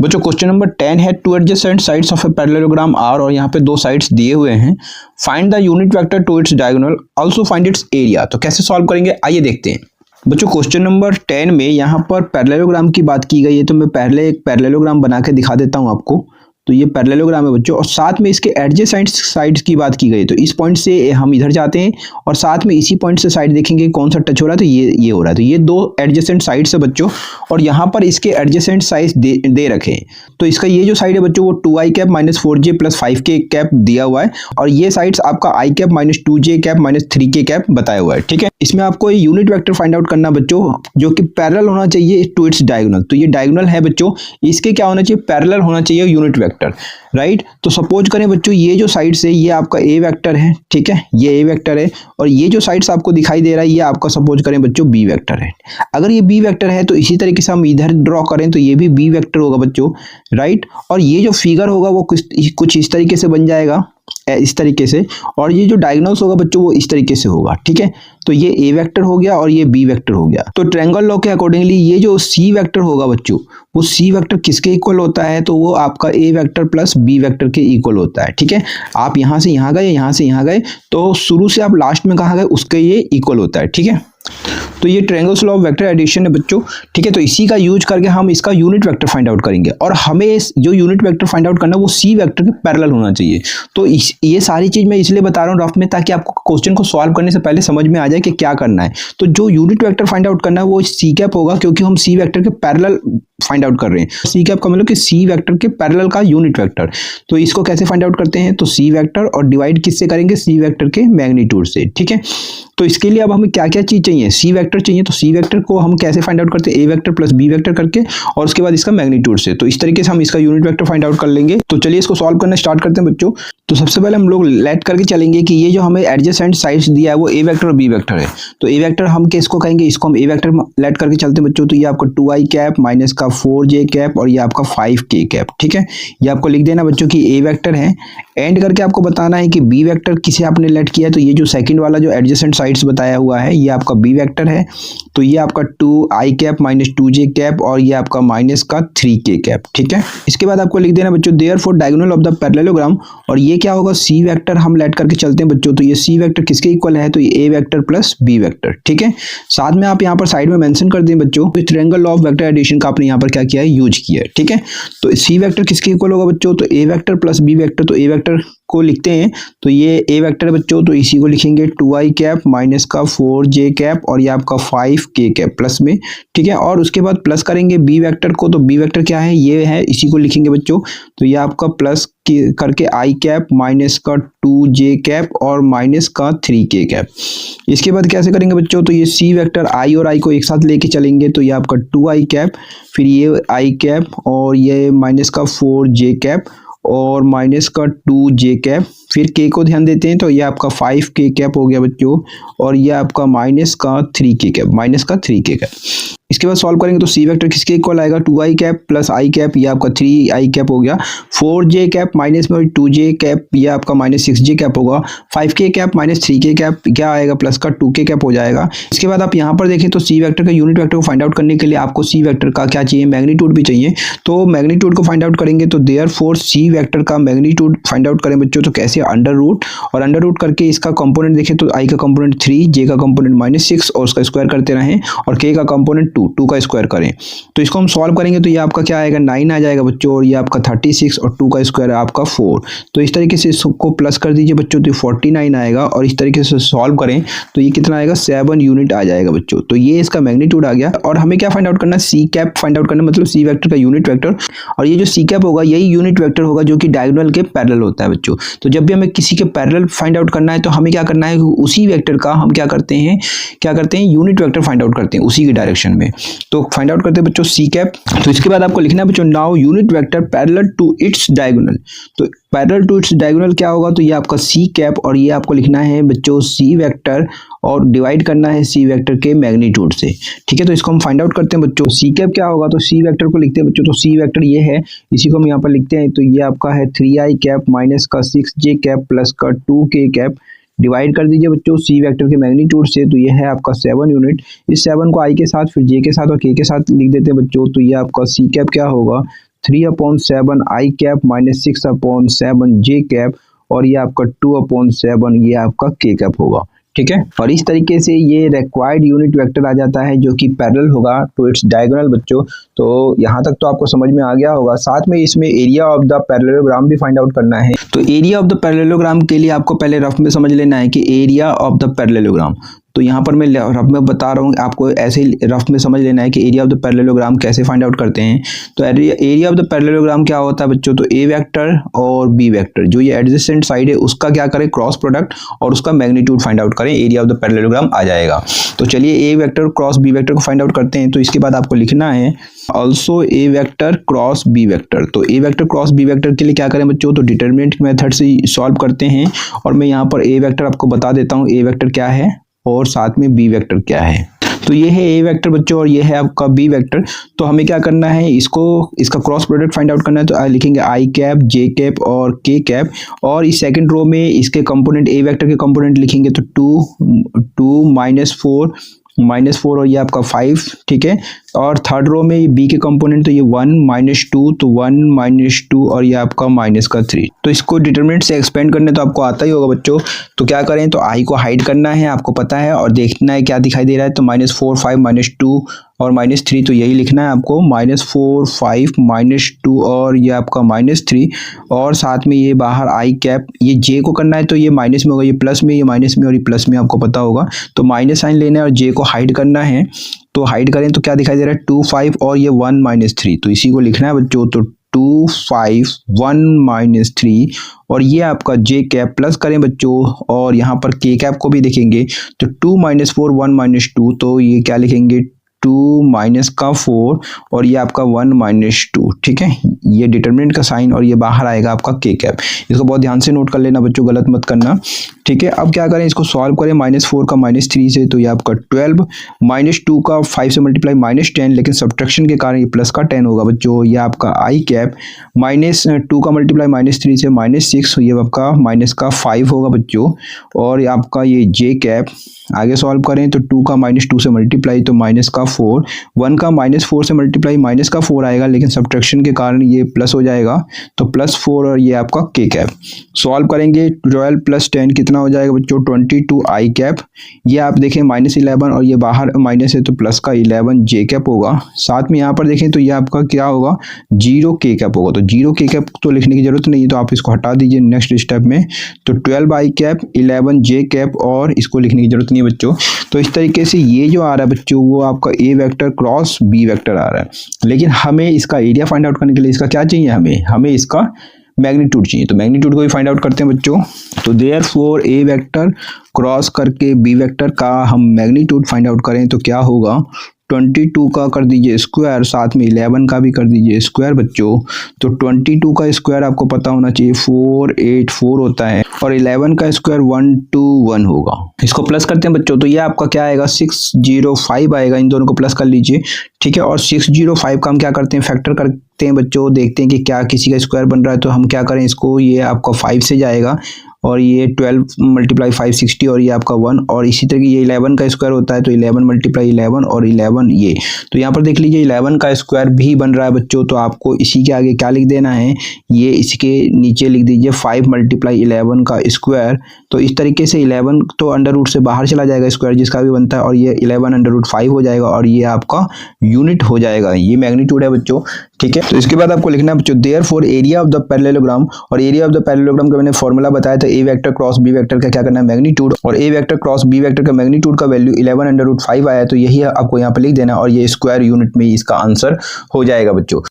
बच्चों question number 10 है two adjacent sides of a parallelogram are और यहाँ पे दो साइड्स दिए हुए हैं। Find the unit vector to its diagonal, also find its area. तो कैसे सॉल्व करेंगे आइए देखते हैं। बच्चों क्वेश्चन नंबर 10 में यहाँ पर पैरेललोग्राम की बात की गई है, तो मैं पहले एक पैरेललोग्राम बना के दिखा देता हूँ आपको। तो ये पैरेललोग्राम है बच्चों, और साथ में इसके एडजेसेंट साइड्स की बात की गई। तो इस पॉइंट से हम इधर जाते हैं और साथ में इसी पॉइंट से साइड देखेंगे कौन सा टच हो रहा है, तो ये हो रहा है। तो ये दो एडजेसेंट साइड्स है बच्चों, और यहाँ पर इसके एडजेसेंट साइड दे रखे हैं। तो इसका ये जो साइड है बच्चों वो 2i cap minus 4j plus 5k cap दिया हुआ है, और ये साइड्स आपका i cap minus 2j cap minus 3k cap बताया हुआ है। ठीक है, इसमें आपको यूनिट वेक्टर फाइंड आउट करना बच्चों, जो कि पैरेलल होना चाहिए टू इट्स डायगोनल। तो ये डायगोनल है बच्चों, इसके क्या होना चाहिए, पैरेलल होना चाहिए यूनिट वेक्टर, राइट। तो सपोज करें बच्चों ये जो साइड्स है ये आपका ए वेक्टर है, ठीक है, ये ए वेक्टर है, और ये जो साइड्स आपको दिखाई दे रहा है ये आपका सपोज करें बच्चों बी वेक्टर है। अगर ये बी वेक्टर है तो इसी तरीके से हम इधर ड्रॉ करें तो ये भी बी वेक्टर होगा बच्चों, राइट। और ये जो फिगर होगा वो कुछ इस तरीके से बन जाएगा, इस तरीके से, और ये जो डायगोनल्स होगा बच्चों वो इस तरीके से होगा। ठीक है, तो ये ए वेक्टर हो गया और ये बी वेक्टर हो गया। तो ट्रायंगल लॉ के अकॉर्डिंगली ये जो सी वेक्टर होगा बच्चों, वो सी वेक्टर किसके इक्वल होता है, तो वो आपका ए वेक्टर प्लस बी वेक्टर के इक्वल होता है। ठीक है, आप यहाँ से यहाँ गए, यहाँ से यहाँ गए, तो शुरू से आप लास्ट में कहाँ गए उसके ये इक्वल होता है। ठीक है, तो ये triangles law of vector addition है बच्चों। ठीक है, तो इसी का यूज करके हम इसका यूनिट वेक्टर फाइंड आउट करेंगे, और हमें जो यूनिट वेक्टर फाइंड आउट करना है वो सी वेक्टर के पैरेलल होना चाहिए। तो ये सारी चीज मैं इसलिए बता रहा हूँ रफ में, ताकि आपको क्वेश्चन को सॉल्व करने से पहले समझ में आ जाए कि क्या करना है। तो जो यूनिट वेक्टर फाइंड आउट करना है वो सी कैप होगा, क्योंकि हम सी वेक्टर के पैरेलल फाइंड आउट कर रहे हैं। सी कैप का मतलब कि सी वेक्टर के पैरेलल का यूनिट वेक्टर। तो इसको कैसे फाइंड आउट करते हैं, तो सी वेक्टर और डिवाइड किससे करेंगे, सी वेक्टर के मैग्नीट्यूड से। ठीक है, तो इसके लिए अब हमें क्या क्या चीज चाहिए, सी वेक्टर चाहिए। तो सी वेक्टर को हम कैसे फाइंड आउट करते हैं, ए वेक्टर प्लस बी वेक्टर करके, और उसके बाद इसका मैग्नीट्यूड से। तो इस तरीके से हम इसका यूनिट वेक्टर फाइंड आउट कर लेंगे। तो चलिए इसको सॉल्व करना स्टार्ट करते हैं बच्चों। तो सबसे पहले हम लोग लेट करके चलेंगे कि ये जो हमें एडजेसेंट साइड्स दिया है वो ए वेक्टर और बी वेक्टर है। तो ए वेक्टर हम किसको कहेंगे, इसको हम ए वेक्टर लेट करके चलते हैं बच्चों। तो ये आपका 2i कैप माइनस का 4j कैप और ये आपका 5k कैप। ठीक है, ये आपको लिख देना बच्चों कि ए वेक्टर है। एंड करके आपको बताना है कि बी वेक्टर किसे आपने लेट किया है, तो ये जो सेकंड वाला जो एडजेसेंट साइड्स बताया हुआ है ये आपका बी वेक्टर है। तो ये आपका 2i cap minus 2j cap और ये आपका माइनस का 3k कैप। ठीक है, इसके बाद आपको लिख देना बच्चों therefore diagonal of the parallelogram, और ये क्या होगा, सी वेक्टर हम लेट करके चलते हैं बच्चों। तो ये सी वेक्टर किसके इक्वल है, तो ये ए वेक्टर प्लस बी वेक्टर। ठीक है, साथ में आप यहाँ पर साइड में मेंशन कर दें बच्चों, triangle law of vector addition का आपने यहाँ पर क्या किया है, यूज किया है। ठीक है, तो सी वेक्टर किसके इक्वल होगा बच्चों, तो A vector plus B vector. तो ए वेक्टर को लिखते हैं, तो ये ए वेक्टर है बच्चों, तो इसी को लिखेंगे 2i कैप माइनस का 4j कैप और ये आपका 5k कैप प्लस में। ठीक है, और उसके बाद प्लस करेंगे बी वेक्टर को। तो बी वेक्टर क्या है, ये है, इसी को लिखेंगे बच्चों। तो ये आपका प्लस करके i कैप माइनस का 2j कैप और माइनस का 3k कैप। इसके बाद कैसे करेंगे बच्चों, तो ये सी वेक्टर i और i को एक साथ लेके चलेंगे। तो ये आपका 2i कैप, फिर ये i कैप और ये माइनस का 4j कैप और माइनस का 2j कैप, फिर k को ध्यान देते हैं तो ये आपका 5k कैप हो गया बच्चों, और ये आपका माइनस का 3k कैप, माइनस का 3k कैप। इसके बाद सॉल्व करेंगे तो सी वेक्टर किसके इक्वल आएगा, 2i cap plus i cap, ये आपका 3i कैप हो गया, 4j कैप माइनस में 2j कैप, ये आपका माइनस 6j कैप होगा, 5k cap minus 3k cap क्या आएगा, प्लस का 2k कैप हो जाएगा। इसके बाद आप यहाँ पर देखें तो सी वेक्टर का यूनिट वेक्टर को फाइंड आउट करने के लिए आपको सी वेक्टर का क्या चाहिए, मैग्नीट्यूड भी चाहिए। तो मैग्नीट्यूड को फाइंड आउट करेंगे तो देयरफॉर सी वेक्टर का मैग्नीट्यूड फाइंड आउट करें बच्चों, तो कैसे, अंडर रूट, और अंडर रूट करके इसका कंपोनेंट देखें तो i का कंपोनेंट 3, j का कंपोनेंट माइनस 6 और उसका स्क्वायर करते रहें, और k का कंपोनेंट 2 का स्क्वायर करें। तो इसको हम सॉल्व करेंगे तो ये आपका क्या आएगा, 9 आ जाएगा बच्चों, और ये आपका 36 और 2 का स्क्वायर आपका 4। तो इस तरीके से इसको प्लस कर दीजिए बच्चों, तो 49 आएगा, और इस तरीके से सॉल्व करें तो ये कितना आएगा, 7 यूनिट आ जाएगा बच्चों। तो ये इसका मैग्नीट्यूड आ गया, और हमें क्या फाइंड आउट करना है, सी कैप फाइंड आउट करना, मतलब सी वेक्टर का यूनिट वेक्टर। और ये जो सी कैप होगा यही यूनिट वेक्टर होगा जो कि डायगोनल के पैरेलल होता है बच्चों। तो जब भी हमें किसी के पैरेलल फाइंड आउट करना है तो हमें क्या करना है, उसी वेक्टर का हम क्या करते हैं यूनिट वेक्टर फाइंड आउट करते हैं उसी की डायरेक्शन में। तो फाइंड आउट करते हैं बच्चों सी कैप। तो इसके बाद आपको लिखना है बच्चों now unit vector parallel to its diagonal. तो पैरेलल टू इट्स डायगोनल क्या होगा, तो ये आपका सी कैप, और ये आपको लिखना है बच्चों सी वेक्टर, और डिवाइड करना है सी वेक्टर के मैग्नीट्यूड से। ठीक है, तो इसको हम फाइंड आउट करते हैं बच्चों। सी कैप क्या होगा, तो सी वेक्टर को लिखते हैं बच्चों, तो सी वेक्टर ये है, इसी को हम यहाँ पर लिखते हैं। तो ये आपका है 3i कैप माइनस का 6j कैप प्लस का 2k कैप, डिवाइड कर दीजिए बच्चों सी वेक्टर के मैग्नीट्यूड से। तो ये है आपका 7 यूनिट, इस 7 को i के साथ, फिर j के साथ और k के साथ लिख देते हैं बच्चों। तो ये आपका सी कैप क्या होगा, 3/7 आई कैप माइनस 6/7 जे कैप और ये आपका 2/7 ये आपका के कैप होगा। ठीक है, और इस तरीके से ये रिक्वायर्ड यूनिट वेक्टर आ जाता है जो कि पैरेलल होगा टू इट्स डायगोनल बच्चों। तो यहाँ तक तो आपको समझ में आ गया होगा। साथ में इसमें एरिया ऑफ द पैरेललोग्राम भी फाइंड आउट करना है। तो एरिया ऑफ द पैरेललोग्राम के लिए आपको पहले रफ में समझ लेना है कि एरिया ऑफ द पैरेललोग्राम, तो यहाँ पर मैं रफ में बता रहा हूँ, आपको ऐसे ही रफ में समझ लेना है कि एरिया ऑफ द पैरेललोग्राम कैसे फाइंड आउट करते हैं। तो एरिया ऑफ द पैरेललोग्राम क्या होता है बच्चों, तो ए वेक्टर और बी वेक्टर जो ये एडजेसेंट साइड है उसका क्या करें, क्रॉस प्रोडक्ट और उसका मैग्नीट्यूड फाइंड आउट करें, एरिया ऑफ द पैरेललोग्राम आ जाएगा। तो चलिए A vector cross B vector को फाइंड आउट करते हैं। तो इसके बाद आपको लिखना है also A vector cross B vector. तो A vector cross B vector के लिए क्या करें बच्चों, तो डिटरमिनेंट मेथड से सॉल्व करते हैं। और मैं यहाँ पर ए वेक्टर आपको बता देता हूँ, ए वेक्टर क्या है और साथ में बी वेक्टर क्या है। तो ये है ए वेक्टर बच्चों और ये है आपका बी वेक्टर। तो हमें क्या करना है, इसका क्रॉस प्रोडक्ट फाइंड आउट करना है। तो लिखेंगे आई कैप, जे कैप और के कैप, और इस सेकंड रो में इसके कंपोनेंट ए वेक्टर के कंपोनेंट लिखेंगे तो 2 -4 और ये आपका 5, ठीक है। और थर्ड रो में बी के कंपोनेंट तो ये 1 -2, तो 1 -2 और ये आपका -3। तो इसको डिटरमिनेंट से एक्सपेंड करने तो आपको आता ही होगा बच्चों। तो क्या करें, तो आई को हाइड करना है, आपको पता है, और देखना है क्या दिखाई दे रहा है। तो -4, 5, -2 और -3, तो यही लिखना है आपको, -4, 5, -2 और ये आपका -3। और साथ में ये बाहर आई कैप, ये जे को करना है तो ये माइनस में होगा, ये प्लस में, ये माइनस में और ये प्लस में, आपको पता होगा। तो माइनस साइन लेना है और जे को हाइड करना है। तो हाइड करें तो क्या दिखाई दे रहा है, 2, 5 और ये 1 -3। तो इसी को लिखना है बच्चों। तो 2, 5, 1 -3 और ये आपका जे कैप प्लस करें बच्चों, और यहाँ पर के कैप को भी देखेंगे तो 2 -4, 1 -2, तो ये क्या लिखेंगे, 2 -4 और ये आपका 1 -2, ठीक है। ये डिटरमिनेंट का साइन और ये बाहर आएगा आपका के कैप। इसको बहुत ध्यान से नोट कर लेना बच्चों, गलत मत करना, ठीक है। अब क्या करें, इसको सॉल्व करें -4 का -3 से, तो ये आपका 12, -2 का 5 से मल्टीप्लाई -10, लेकिन सब्ट्रैक्शन के कारण ये प्लस का 10 होगा बच्चों। ये आपका आई कैप -2 का मल्टीप्लाई -3 से -6, ये आपका -5 होगा बच्चों। और आपका ये जे कैप आगे सॉल्व करें तो 2 का -2 से मल्टीप्लाई तो -4, 1 का -4 से मल्टीप्लाई -4 आएगा, लेकिन सब्ट्रैक्शन के कारण ये प्लस हो जाएगा तो +4 और ये आपका के कैप। सॉल्व करेंगे 12 + 10 कितना हो जाएगा बच्चों, 22 आई कैप। ये आप देखें -11 और ये बाहर माइनस है तो प्लस का 11 जे कैप होगा। साथ में यहाँ पर देखें तो ये आपका क्या होगा, 0 के कैप होगा। तो 0 के कैप तो लिखने की जरूरत नहीं है, तो आप इसको हटा दीजिए नेक्स्ट स्टेप में। तो 12 आई कैप, 11 जे कैप और इसको लिखने की जरूरत नहीं है बच्चों। तो इस तरीके से ये जो आ रहा है बच्चों वो आपका ए वेक्टर क्रॉस बी वेक्टर आ रहा है। लेकिन हमें इसका एरिया फाइंड आउट करने के लिए इसका क्या चाहिए, हमें इसका मैग्नीट्यूड चाहिए। तो मैग्नीट्यूड को भी फाइंड आउट करते हैं बच्चों। तो देयरफॉर ए वेक्टर क्रॉस करके बी वेक्टर का हम मैग्नीट्यूड फाइंड आउट करें तो क्या होगा, 22 का कर दीजिए स्क्वायर, साथ में 11 का भी कर दीजिए स्क्वायर बच्चों। तो 22 का स्क्वायर आपको पता होना चाहिए 484 होता है, और 11 का स्क्वायर 121 होगा। इसको प्लस करते हैं बच्चों, तो ये आपका क्या आएगा, 605 आएगा। इन दोनों को प्लस कर लीजिए, ठीक है। और 605 का हम क्या करते हैं, फैक्टर करते हैं बच्चों, देखते हैं कि क्या किसी का स्क्वायर बन रहा है। तो हम क्या करें, इसको ये आपका 5 से जाएगा और ये 12 × 5 60 और ये आपका 1, और इसी तरह ये 11 का स्क्वायर होता है तो 11 × 11 और 11 ये। तो यहाँ पर देख लीजिए 11 का स्क्वायर भी बन रहा है बच्चों। तो आपको इसी के आगे क्या लिख देना है, ये इसके नीचे लिख दीजिए 5 × 11 का स्क्वायर। तो इस तरीके से 11 तो अंडर रूट से बाहर चला जाएगा स्क्वायर जिसका भी बनता है, और ये 11 √5 हो जाएगा और ये आपका यूनिट हो जाएगा। ये मैग्नीट्यूड है बच्चों, ठीक है। तो इसके बाद आपको लिखना है बच्चों therefore area of the parallelogram, और एरिया ऑफ द पैरेललोग्राम का मैंने फॉर्मूला बताया था, ए वेक्टर क्रॉस बी वेक्टर का क्या करना है, मैग्नीट्यूड। और ए वेक्टर क्रॉस बी वेक्टर का मैग्नीट्यूड का वैल्यू 11 √5 आया, तो यही आपको यहाँ पे लिख देना और ये स्क्वायर यूनिट में इसका आंसर हो जाएगा बच्चों।